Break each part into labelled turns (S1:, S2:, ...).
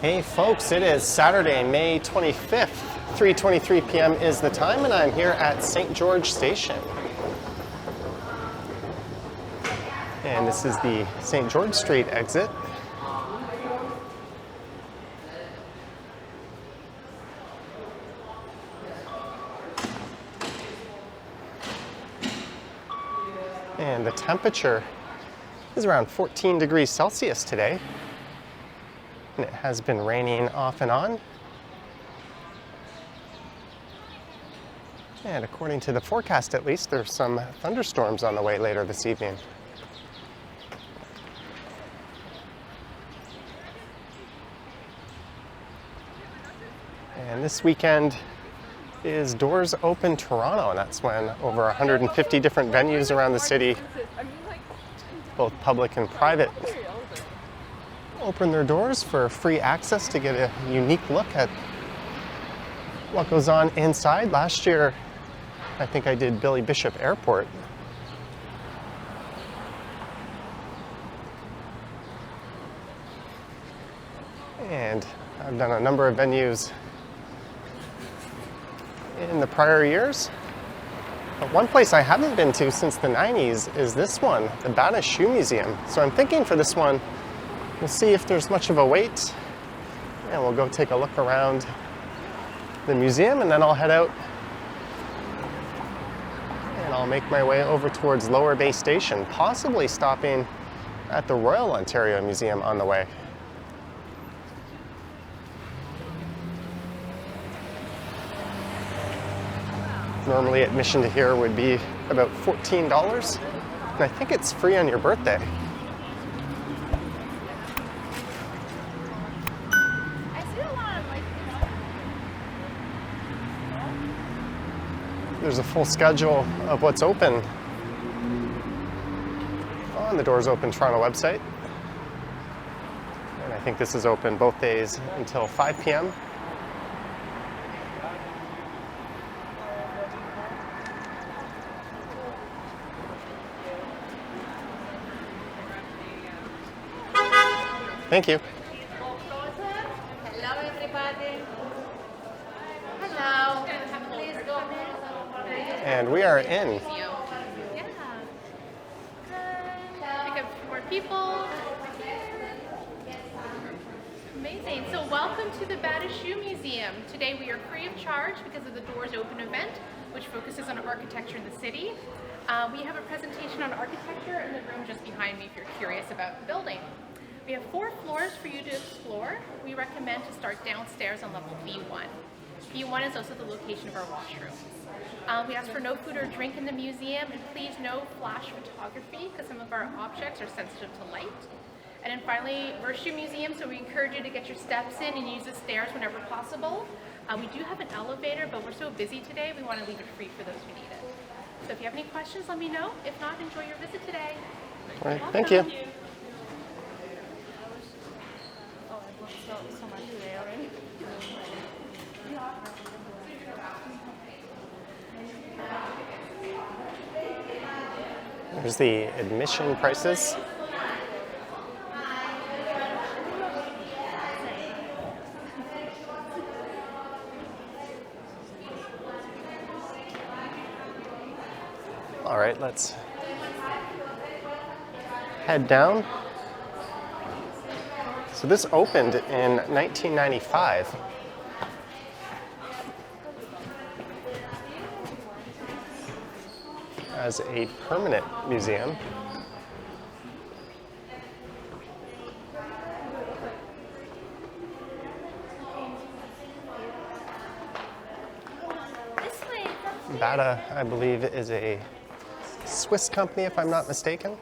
S1: Hey folks, it is Saturday, May 25th. 3:23 p.m. is the time, and I'm here at St. George Station. And this is the St. George Street exit. And the temperature is around 14 degrees Celsius today. And it has been raining off and on. And according to the forecast, at least, there's some thunderstorms on the way later this evening. And this weekend is Doors Open Toronto, and that's when over 150 different venues around the city, both public and private, open their doors for free access to get a unique look at what goes on inside. Last year, I think I did Billy Bishop Airport. And I've done a number of venues in the prior years. But one place I haven't been to since the 90s is this one, the Bata Shoe Museum. So I'm thinking for this one, we'll see if there's much of a wait, and we'll go take a look around the museum, and then I'll head out and I'll make my way over towards Lower Bay Station, possibly stopping at the Royal Ontario Museum on the way. Normally admission to here would be about $14, and I think it's free on your birthday. There's a full schedule of what's open on the Doors Open Toronto website. And I think this is open both days until 5 p.m. Thank you.
S2: Hello, everybody. Hello. Please go ahead.
S1: And we are in.
S2: Yeah. Pick up more people. Amazing. So welcome to the Bata Shoe Museum. Today we are free of charge because of the Doors Open event, which focuses on architecture in the city. We have a presentation on architecture in the room just behind me if you're curious about the building. We have 4 floors for you to explore. We recommend to start downstairs on level B1. B1 is also the location of our washrooms. We ask for no food or drink in the museum, and please no flash photography because some of our objects are sensitive to light. And then finally, we're a shoe museum, so we encourage you to get your steps in and use the stairs whenever possible. We do have an elevator, but we're so busy today, we want to leave it free for those who need it. So if you have any questions, let me know. If not, enjoy your visit today.
S1: All right, thank you.
S2: So much today already.
S1: There's the admission prices. All right, let's head down. So this opened in 1995. As a permanent museum. Bata, I believe, is a Swiss company, if I'm not mistaken.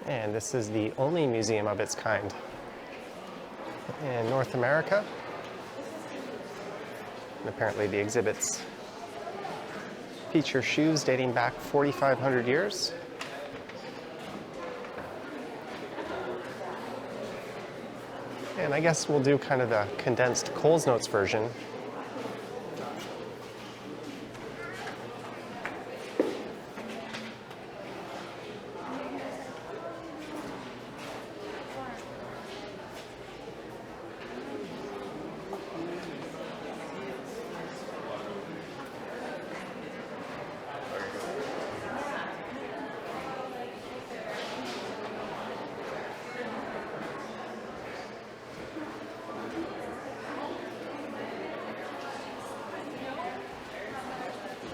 S1: And this is the only museum of its kind in North America. And apparently the exhibits feature shoes dating back 4,500 years. And I guess we'll do kind of the condensed Coles Notes version.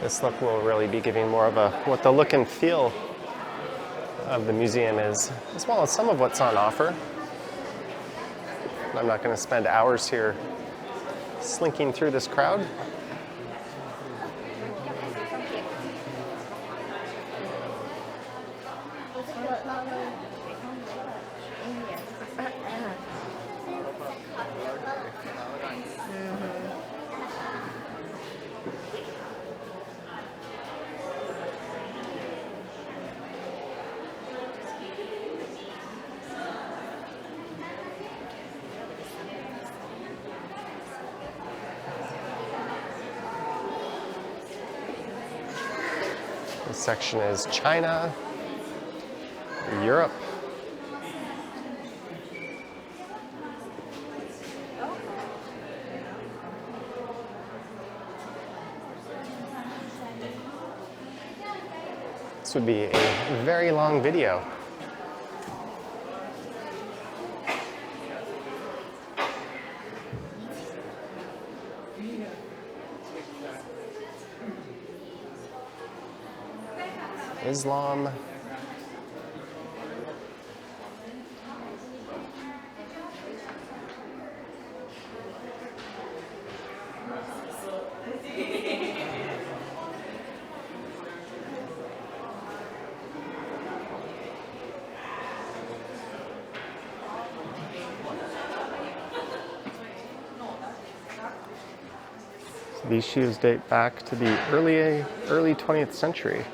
S1: This look will really be giving more of what the look and feel of the museum is, as well as some of what's on offer. I'm not going to spend hours here slinking through this crowd. This section is China, Europe, this would be a very long video. Islam. These shoes date back to the early 20th century.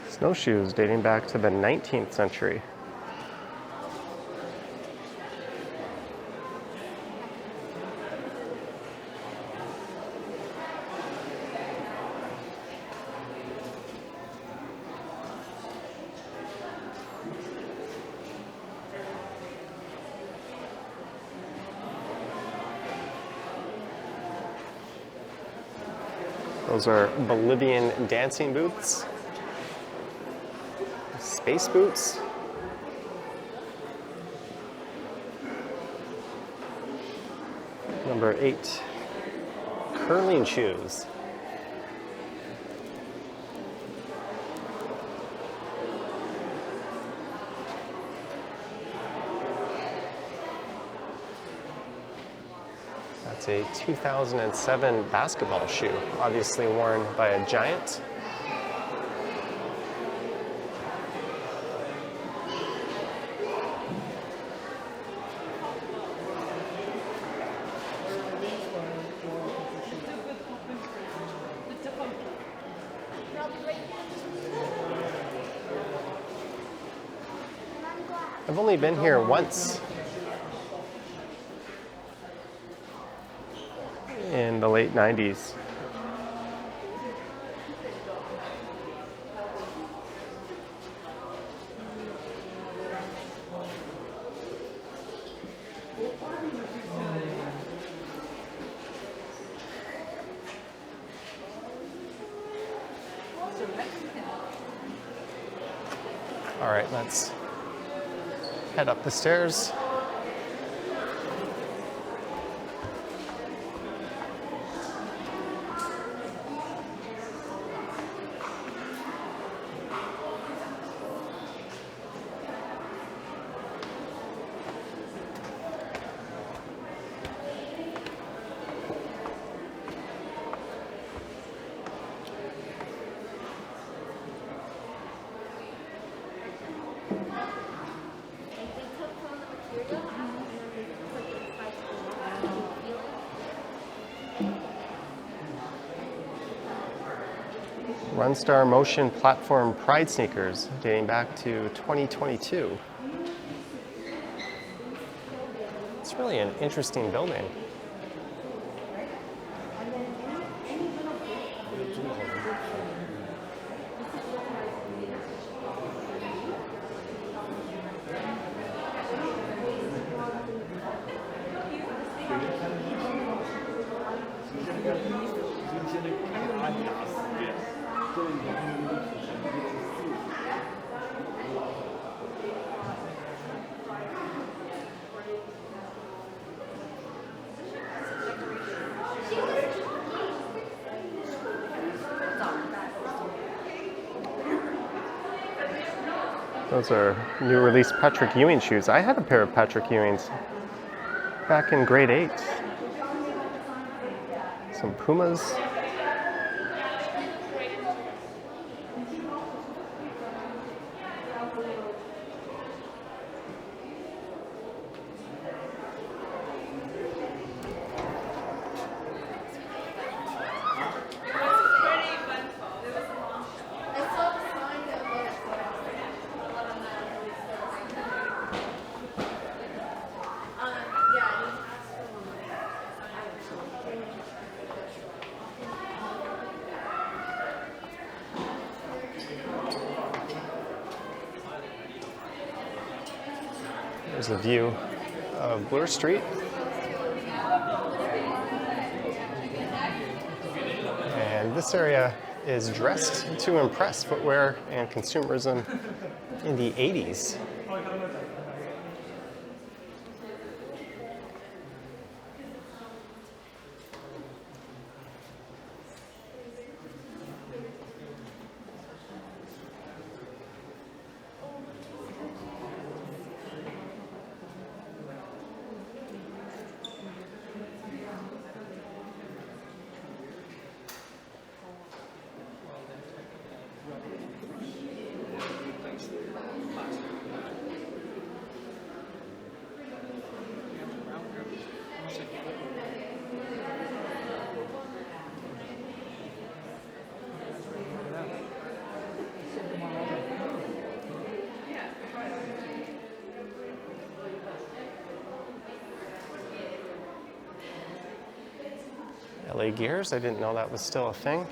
S1: Snowshoes dating back to the 19th century. Those are Bolivian dancing boots. Space boots. Number 8, curling shoes. That's a 2007 basketball shoe, obviously worn by a giant. I've only been here once in the late 90s. All right, let's head up the stairs. Runstar Motion Platform Pride sneakers dating back to 2022. It's really an interesting building. Those are new release Patrick Ewing shoes. I had a pair of Patrick Ewings back in grade 8. Some Pumas. There's a view of Bloor Street. And this area is dressed to impress footwear and consumerism in the 80s. LA Gears, I didn't know that was still a thing.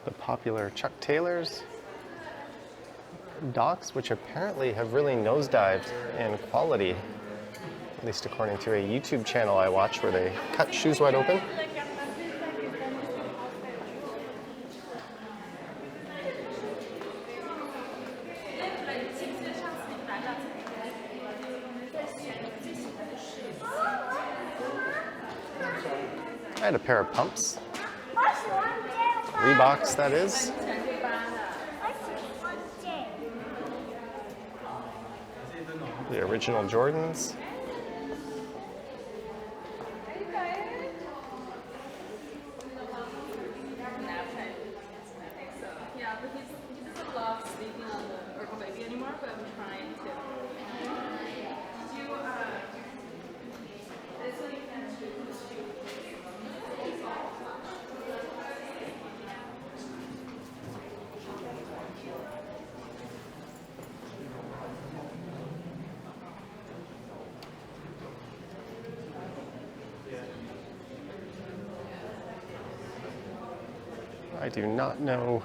S1: The popular Chuck Taylors, Docs, which apparently have really nosedived in quality, at least according to a YouTube channel I watch where they cut shoes wide open. I had a pair of pumps. Reeboks, that is. The original Jordans.
S3: Yeah, but he doesn't love sleeping on the Urban Baby anymore, but I'm trying to.
S1: I do not know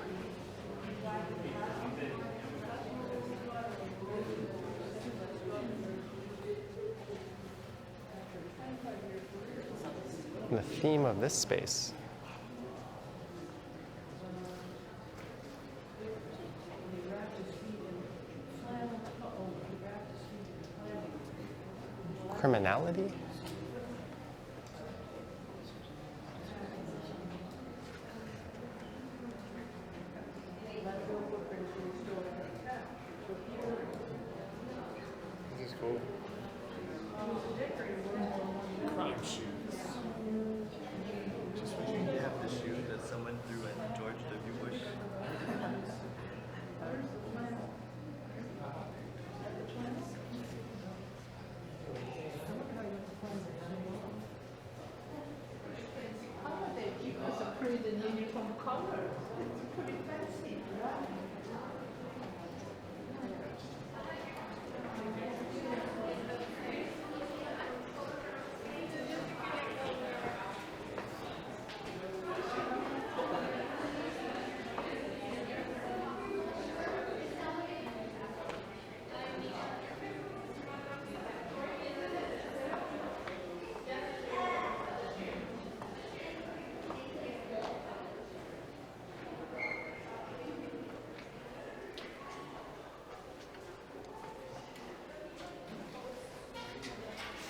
S1: the theme of this space. Finality?
S4: This is cool. Crime shoes.
S5: Just wishing you have the shoe that someone threw at George W. Bush.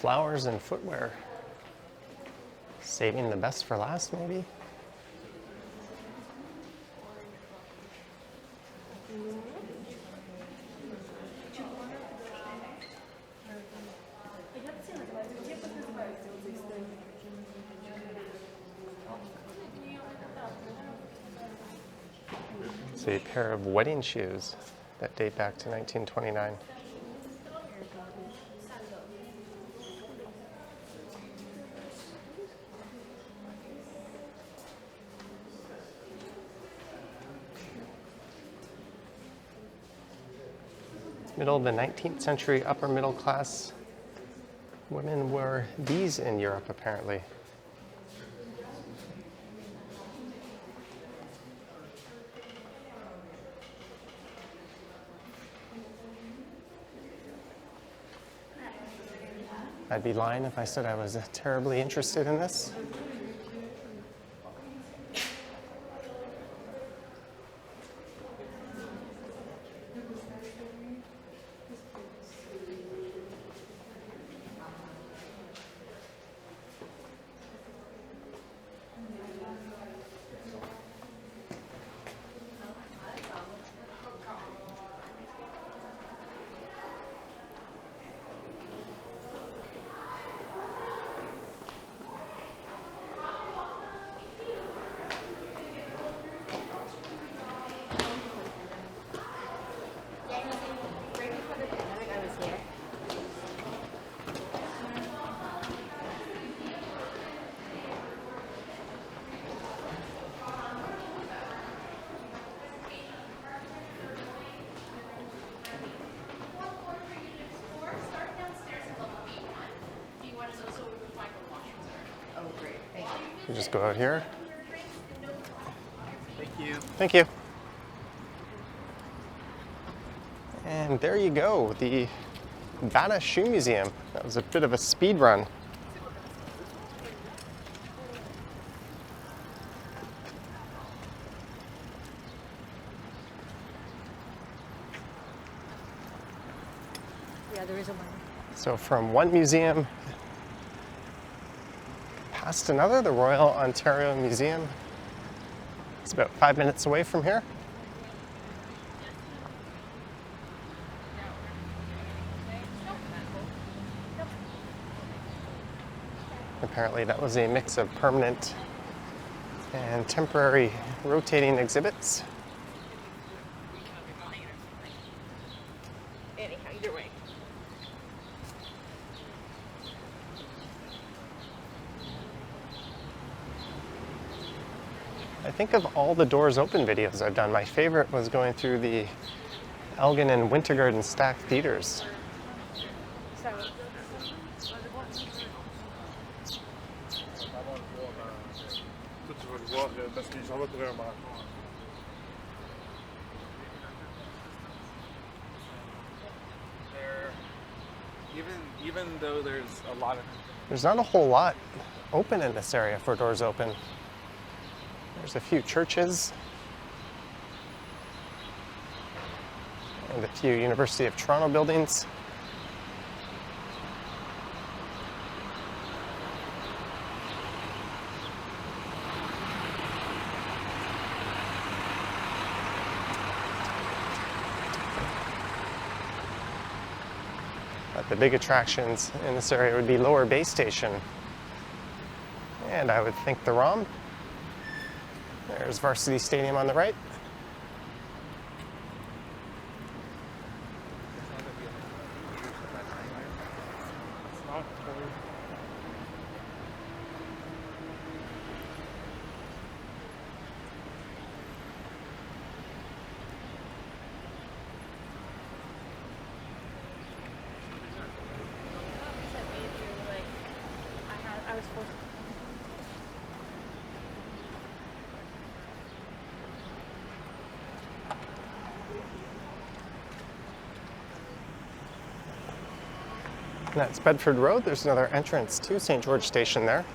S1: Flowers and footwear. Saving the best for last, maybe? It's a pair of wedding shoes that date back to 1929. Middle of the 19th century, upper middle class women wore these in Europe, apparently. I'd be lying if I said I was terribly interested in this. You just go out here.
S5: Thank you.
S1: Thank you. And there you go, the Bata Shoe Museum. That was a bit of a speed run.
S6: Yeah, there is a one.
S1: So from one museum past another, the Royal Ontario Museum. It's about 5 minutes away from here. Apparently that was a mix of permanent and temporary rotating exhibits.
S6: Anyhow, either way.
S1: I think of all the Doors Open videos I've done, my favorite was going through the Elgin and Winter Garden Stack Theaters.
S4: Toi, tu vas le voir parce que j'en vais trouver un bar. Even though there's a lot of
S1: There's not a whole lot open in this area for Doors Open. There's a few churches and a few University of Toronto buildings. But the big attractions in this area would be Lower Bay Station. And I would think the ROM. There's Varsity Stadium on the right. And that's Bedford Road. There's another entrance to St. George Station there.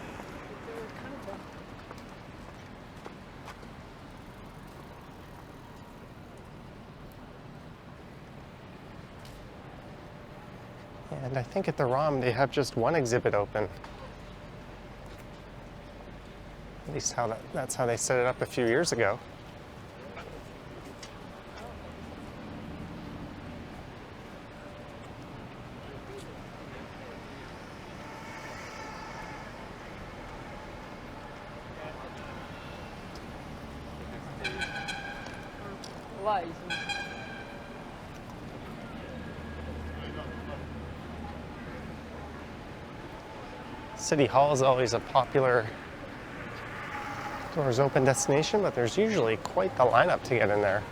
S1: And I think at the ROM they have just one exhibit open. At least that's how they set it up a few years ago. City Hall is always a popular doors open destination, but there's usually quite the lineup to get in there.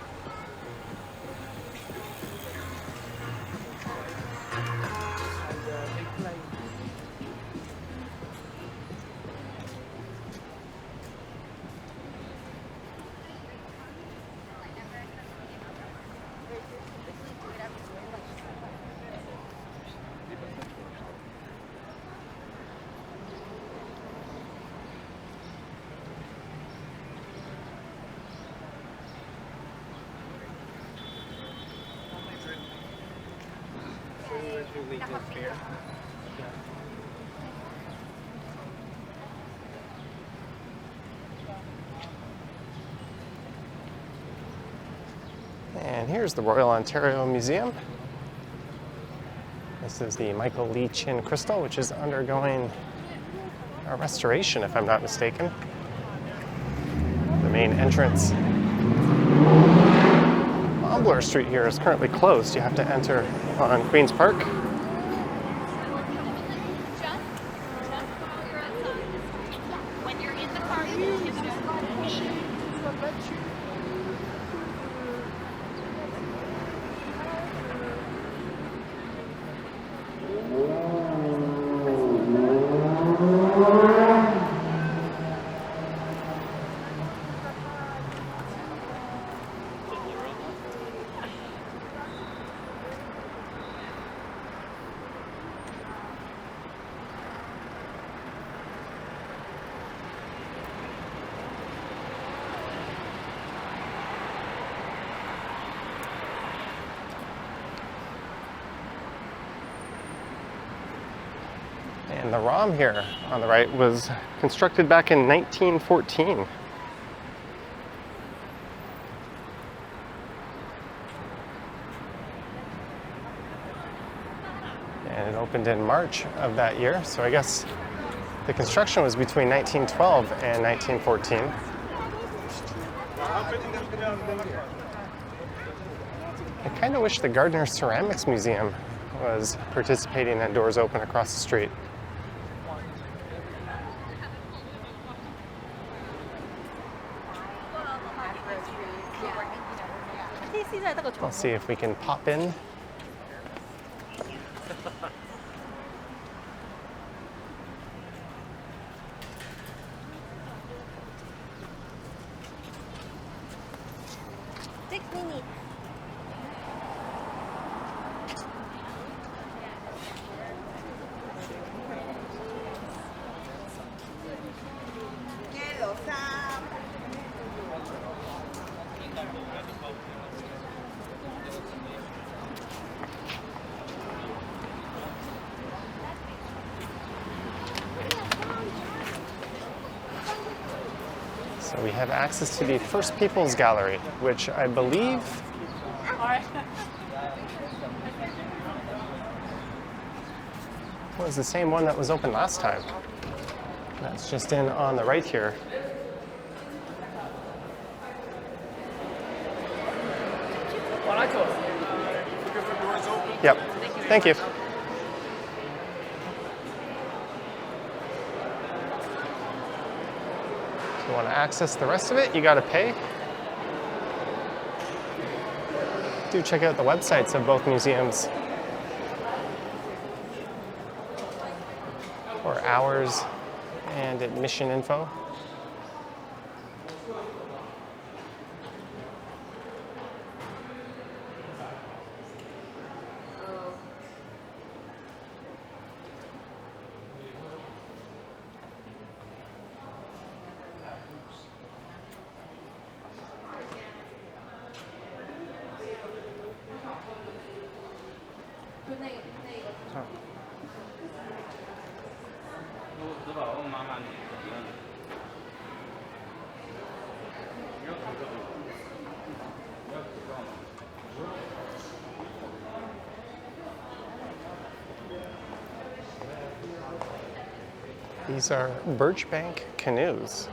S1: And here's the Royal Ontario Museum. This is the Michael Lee Chin crystal, which is undergoing a restoration, if I'm not mistaken. The main entrance. Ambler Street here is currently closed. You have to enter on Queen's Park.
S2: When you're in the car, you can just
S1: And the ROM here on the right was constructed back in 1914. And it opened in March of that year, so I guess the construction was between 1912 and 1914. I kind of wish the Gardner Ceramics Museum was participating at Doors Open across the street. I'll see if we can pop in. So we have access to the First Peoples Gallery, which I believe was the same one that was open last time. That's just in on the right here. Yep. Thank you. If you want to access the rest of it, you got to pay. Do check out the websites of both museums for hours and admission info. These are birch bank canoes.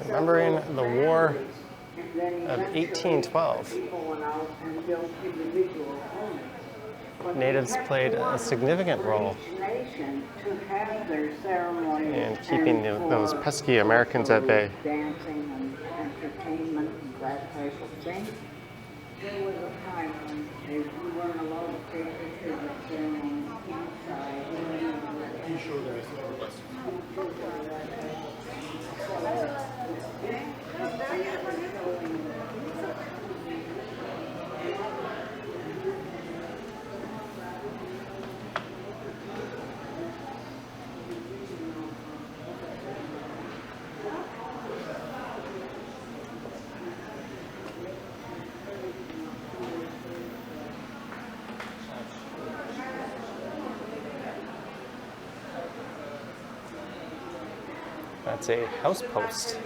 S1: Remembering the War of 1812, natives played a significant role in keeping those pesky Americans at bay.
S6: Dancing and entertainment and that type of thing. There was a time when you weren't allowed to take pictures of ceremony inside. You sure there is a request?
S1: That's a house post.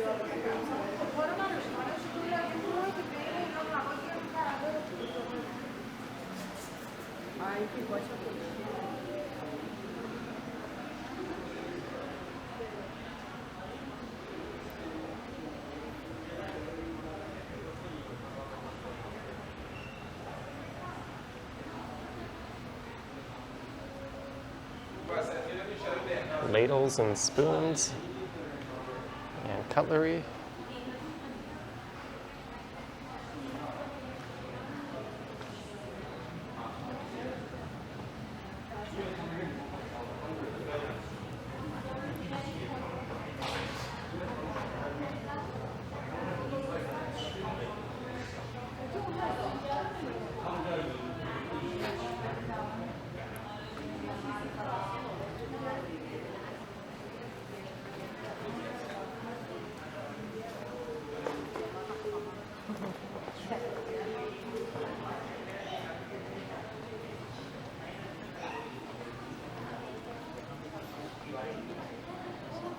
S1: Ladles and spoons and cutlery.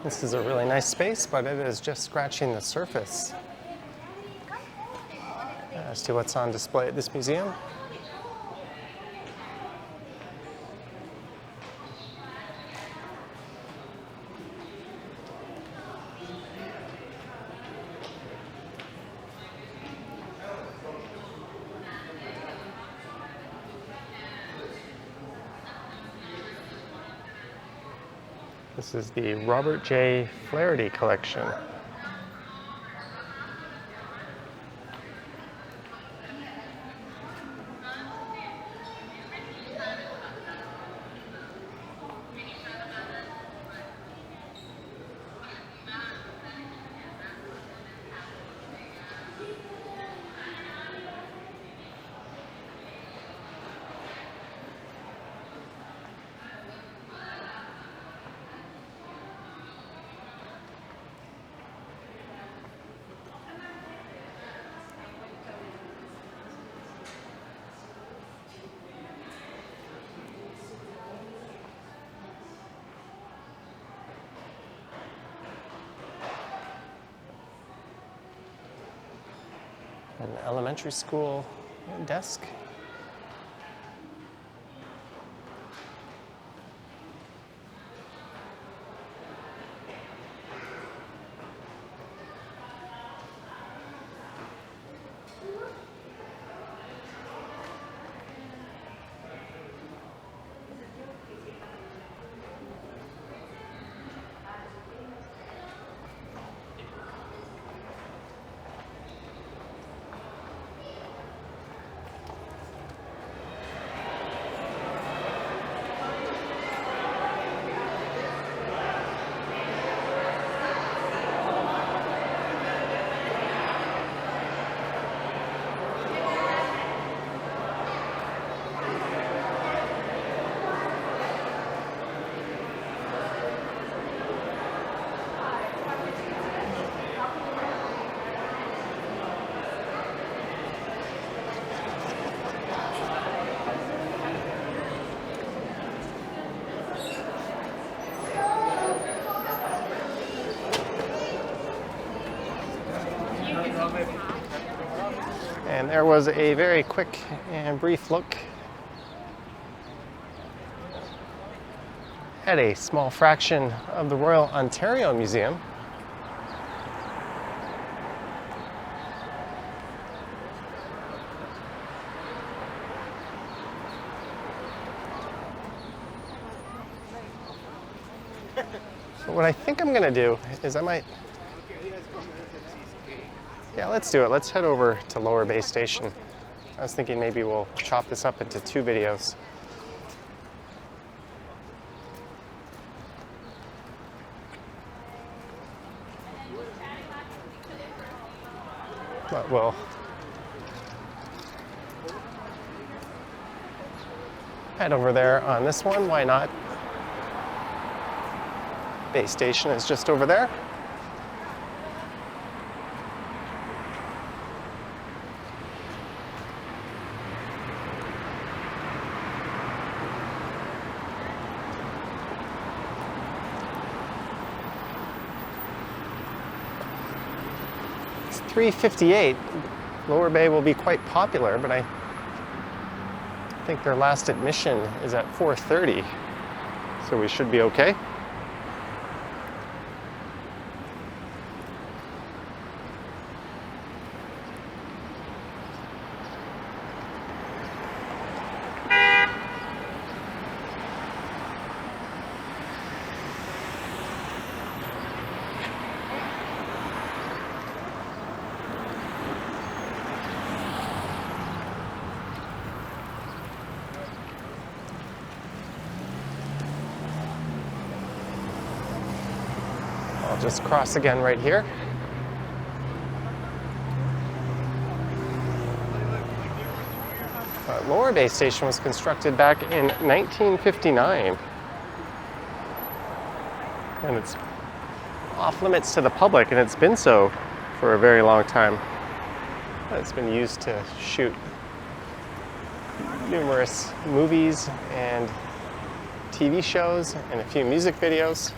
S1: This is a really nice space, but it is just scratching the surface as to what's on display at this museum. This is the Robert J. Flaherty collection. An elementary school desk. And there was a very quick and brief look at a small fraction of the Royal Ontario Museum. So what I think I'm gonna do is yeah, let's do it. Let's head over to Lower Bay Station. I was thinking maybe we'll chop this up into 2 videos. But we'll head over there on this one. Why not? Bay Station is just over there. It's 3:58. Lower Bay will be quite popular, but I think their last admission is at 4:30, so we should be okay. I'll just cross again right here. Lower Bay Station was constructed back in 1959. And it's off limits to the public, and it's been so for a very long time. It's been used to shoot numerous movies and TV shows and a few music videos.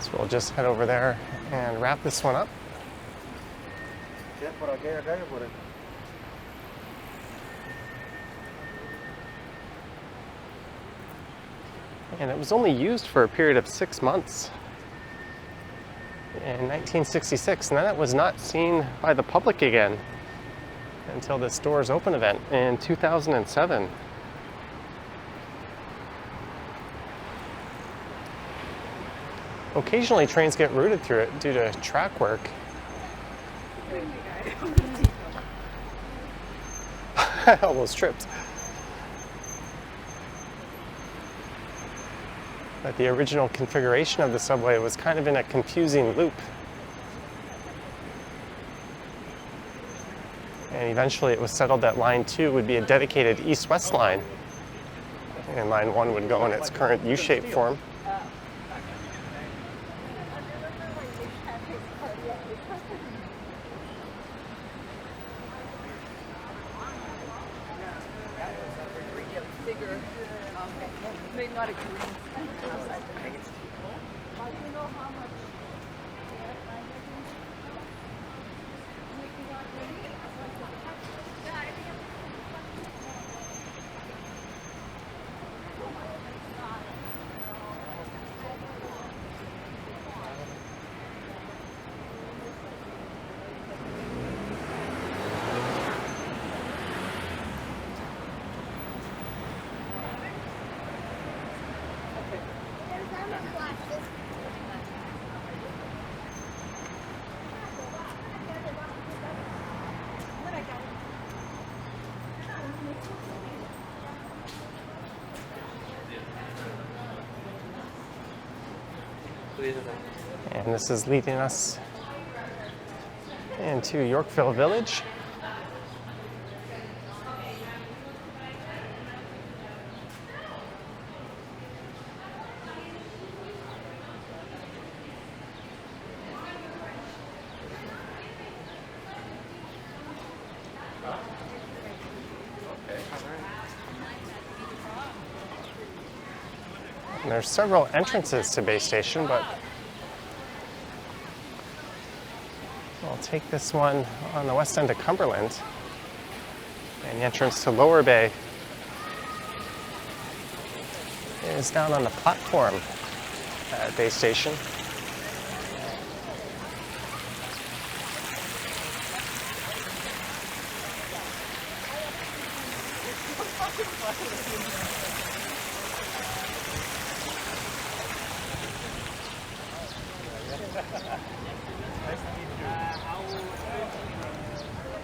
S1: So we'll just head over there and wrap this one up. And it was only used for a period of 6 months in 1966, and then it was not seen by the public again until this Doors Open event in 2007. Occasionally trains get routed through it due to track work. I almost tripped. But the original configuration of the subway was kind of in a confusing loop. And eventually it was settled that Line 2 would be a dedicated east-west line, and Line 1 would go in its current U-shaped form. And this is leading us into Yorkville Village. And there's several entrances to Bay Station, but I'll take this one on the west end of Cumberland. And the entrance to Lower Bay is down on the platform at Bay Station.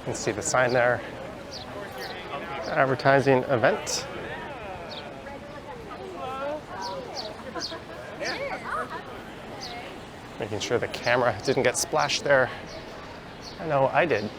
S1: You can see the sign there, advertising event. Making sure the camera didn't get splashed there. I know I did.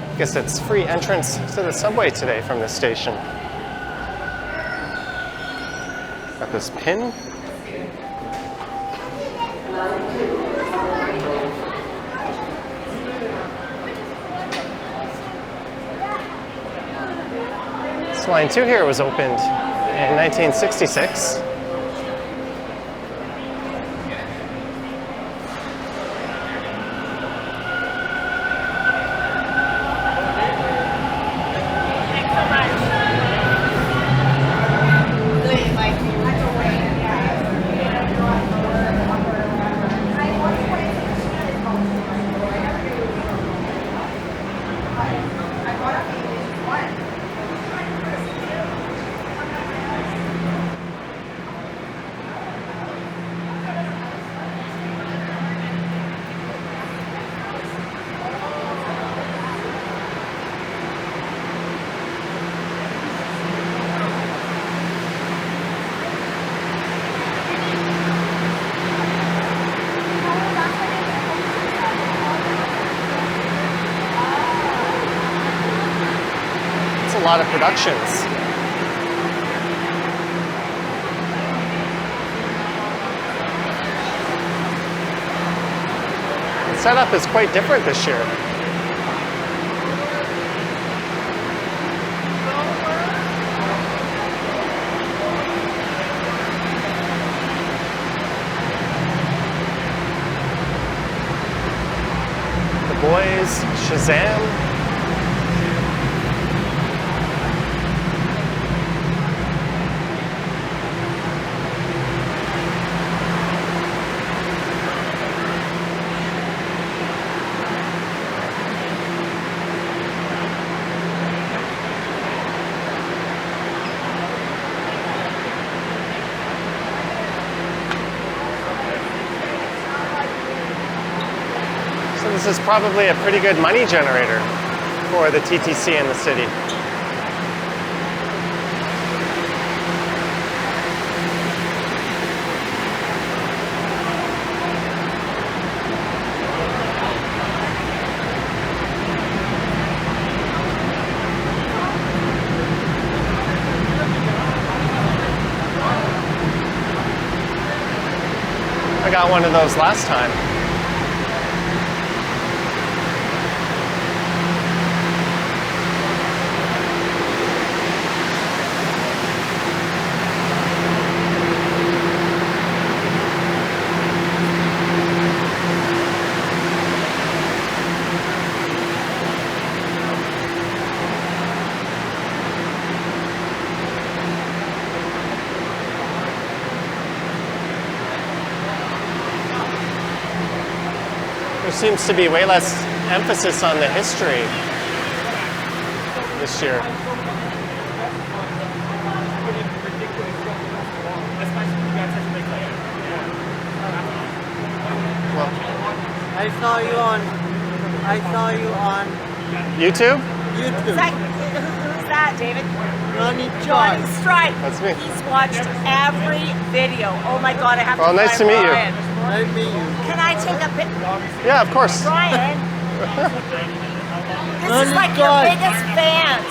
S1: I guess it's free entrance to the subway today from this station. Got this pin. So Line 2 here was opened in 1966. Productions. The setup is quite different this year. The Boys, Shazam. So this is probably a pretty good money generator for the TTC in the city. I got one of those last time. There seems to be way less emphasis on the history this year. Well,
S7: I saw you on
S1: YouTube?
S7: YouTube.
S8: Who's that, David?
S7: Johnny
S8: Johnny Stripe.
S1: That's me.
S8: He's watched every video. Oh my God, I have
S1: Well,
S8: to
S1: nice
S8: find
S1: to meet you.
S8: Brian.
S7: I meet you.
S8: Can I take a picture?
S1: Yeah, of course.
S8: Brian, this is like your biggest fans.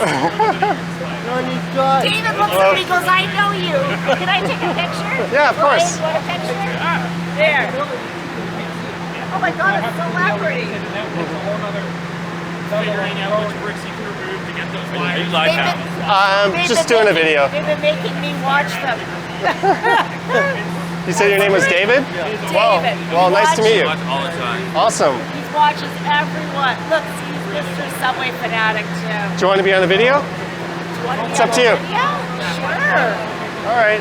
S7: Johnny Stripe.
S8: David looks at me and goes, I know you. Can I take a picture?
S1: Yeah, of
S8: Brian,
S1: course.
S8: you want a picture? There. Oh my God, a celebrity.
S9: Figuring out which bricks you can remove to get those wires.
S8: They've
S1: Just
S8: been
S1: doing a
S8: making-
S1: video.
S8: They've been making me watch them.
S1: You said your name was David?
S8: David.
S1: Well, nice to meet you.
S9: All the time.
S1: Awesome.
S8: He watches everyone. Look, he's Mr. Subway fanatic too.
S1: Do you want to be on the video?
S8: It's
S1: up to you.
S8: Yeah, sure.
S1: All right.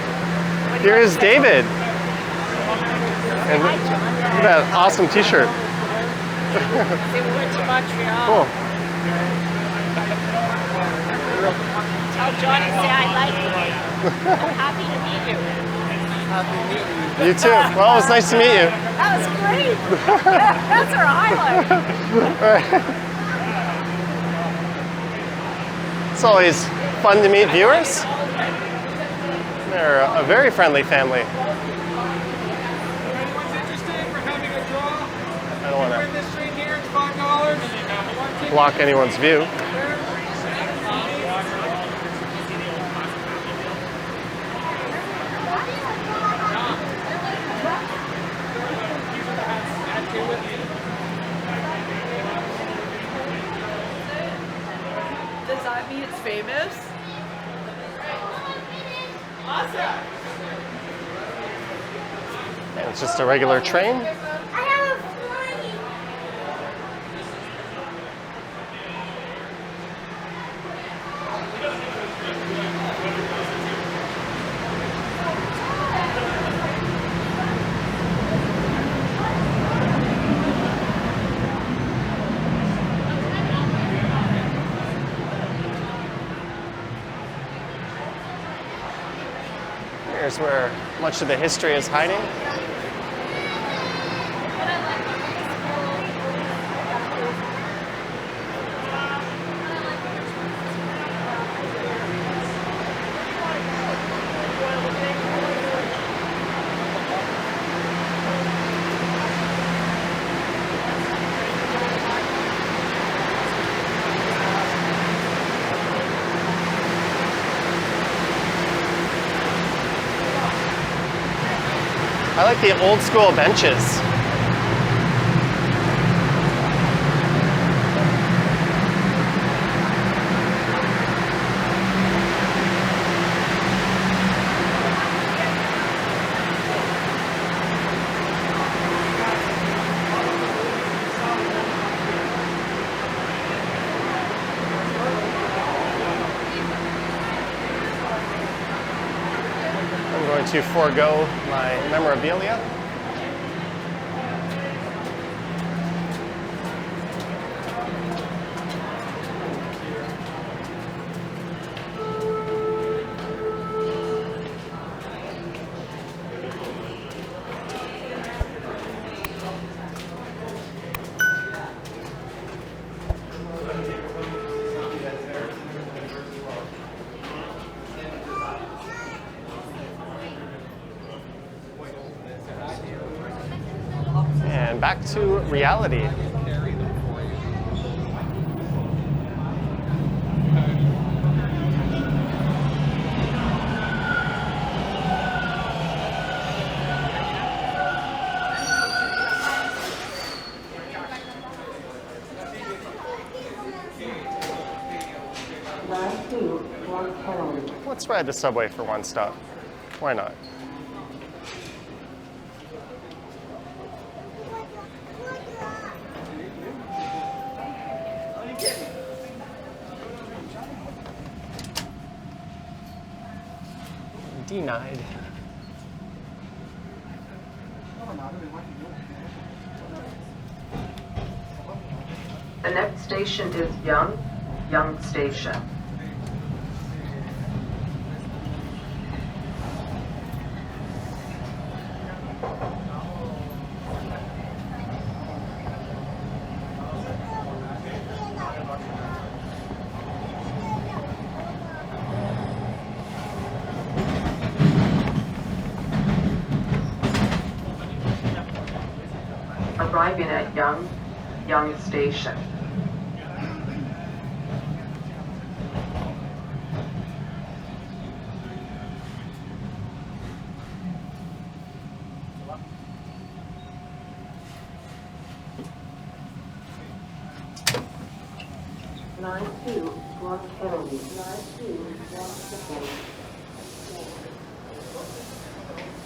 S1: Here is David. And look at that awesome t-shirt.
S8: They went to Montreal.
S1: Cool.
S8: Tell Johnny, say I like you. I'm happy to meet you.
S7: Happy to meet you.
S1: You too. Well, it was nice to meet you.
S8: That was great. That's our highlight.
S1: It's always fun to meet viewers. They're a very friendly family.
S9: Anyone's interested? We're having a draw.
S1: I don't want
S9: We're in this string here. It's $5.
S1: to block anyone's view.
S3: Does that mean it's famous? Awesome.
S1: It's just a regular train.
S8: I have a funny.
S1: Here's where much of the history is hiding. I like the old school benches. I'm going to forego my memorabilia. And back to reality. Let's ride the subway for one stop. Why not? Denied.
S10: The next station is Young Station. Arriving at Young Station.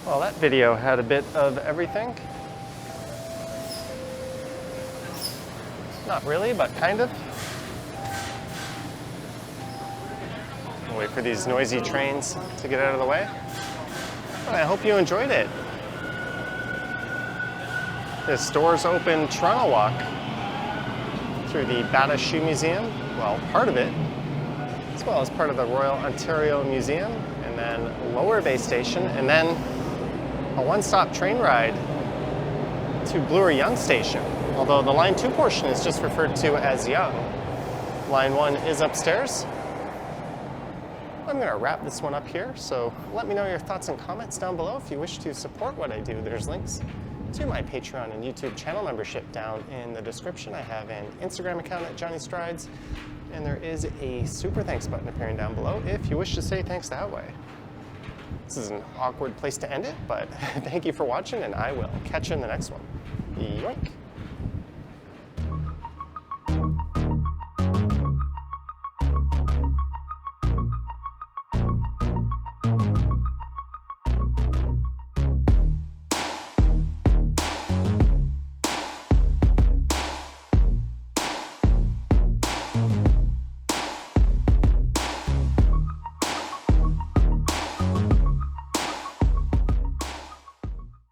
S1: Well, that video had a bit of everything. Not really, but kind of. I'll wait for these noisy trains to get out of the way. Well, I hope you enjoyed it. This Doors Open Toronto walk through the Bata Shoe Museum, well, part of it, as well as part of the Royal Ontario Museum, and then Lower Bay Station, and then a one-stop train ride to Bloor Yonge Station. Although the Line 2 portion is just referred to as Yonge. Line 1 is upstairs. I'm going to wrap this one up here, so let me know your thoughts and comments down below. If you wish to support what I do, there's links to my Patreon and YouTube channel membership down in the description. I have an Instagram account at Johnny Strides, and there is a super thanks button appearing down below if you wish to say thanks that way. This is an awkward place to end it, but thank you for watching, and I will catch you in the next one. Yoink!